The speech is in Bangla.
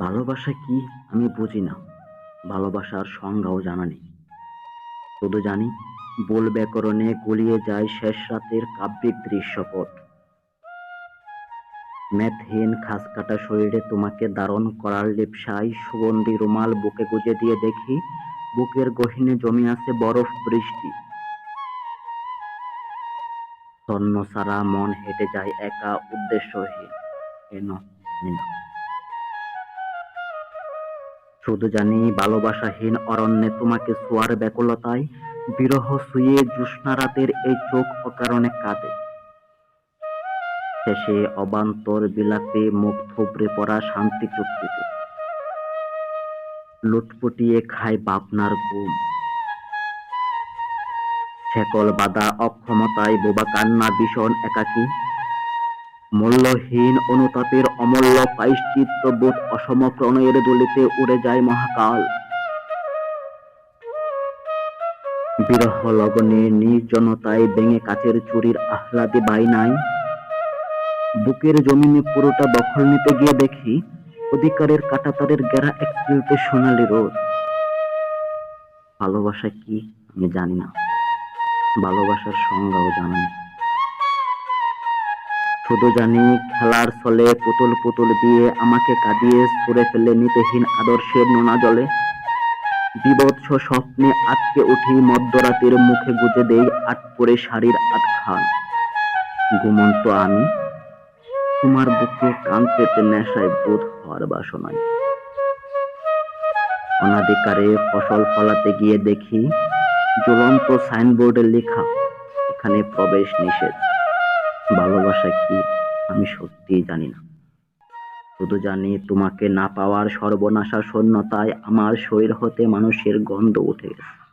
ভালোবাসা কি আমি বুঝি না। ভালোবাসার সংজ্ঞাও জানা নেই। শুধু জানি ভুল ব্যাকরণে গুলিয়ে যায় শেষ রাতের কাব্যিক দৃশ্যপট। মেদহীন খাঁজকাটা শরীরে তোমাকে ধারণ করার লিপ্সায় সুগন্ধি রুমাল বুকে গুজে দিয়ে দেখি বুকের গহীনে জমে আছে বরফ বৃষ্টি। তন্ন ছাড়া মন হেঁটে যায় একা উদ্দেশ্যহীন। কেন জানি না। শুধু জানি ভালোবাসাহীন অরণ্যে তোমাকে ছোঁয়ার ব্যাকুলতায় বিরহ ছুঁয়ে জ্যোৎস্না রাতের এই চোখ অকারণে কাঁদে। শেষে অবান্তর বিলাপে মুখ থুবড়ে পড়া শান্তি চুক্তিতে লুটপুটিয়ে খায় ভাবনার ঘুম। শেকল বাঁধা অক্ষমতায় বোবা কান্না ভীষণ একাকী। মূল্যহীন অনুতাপের অমূল্য প্রায়শ্চিত্ত বোধ অসম প্রণয়ের দোলিতে উড়ে যায় মহাকাল। বিরহ লগনে নির্জনতায় ভেঙে কাচের চুরির আহ্লাদে বায়নায় বুকের জমিনে পুরোটা দখল নিতে গিয়ে দেখি অধিকারের কাঁটাতারের ঘেরা এক চিলতে সোনালি রোদ। ভালোবাসা কি আমি জানি না। ভালোবাসার সংজ্ঞাও জানা নেই। শুধু জানি খেলার ছলে পুতুল পুতুল দিয়ে আমাকে কাঁদিয়ে ছুঁড়ে ফেলে নিতেহীন আদর্শের নোনা জলে। বিভৎস স্বপ্নে আটকে উঠি মধ্যরাতের মুখে গুজে দেই আট পরে শাড়ির আধখান। ঘুমন্ত আমি তোমার বুকে কান পেতে নেশায় বোধ হওয়ার বাসনায়। অনাধিকারে ফসল ফলাতে গিয়ে দেখি ঝুলন্ত সাইনবোর্ডে লেখা এখানে প্রবেশ নিষেধ। ভালোবাসা কি আমি সত্যিই জানি না। শুধু জানি তোমাকে না পাওয়ার সর্বনাশা শূন্যতায় আমার শরীর হতে মানুষের গন্ধ উঠে গেছে।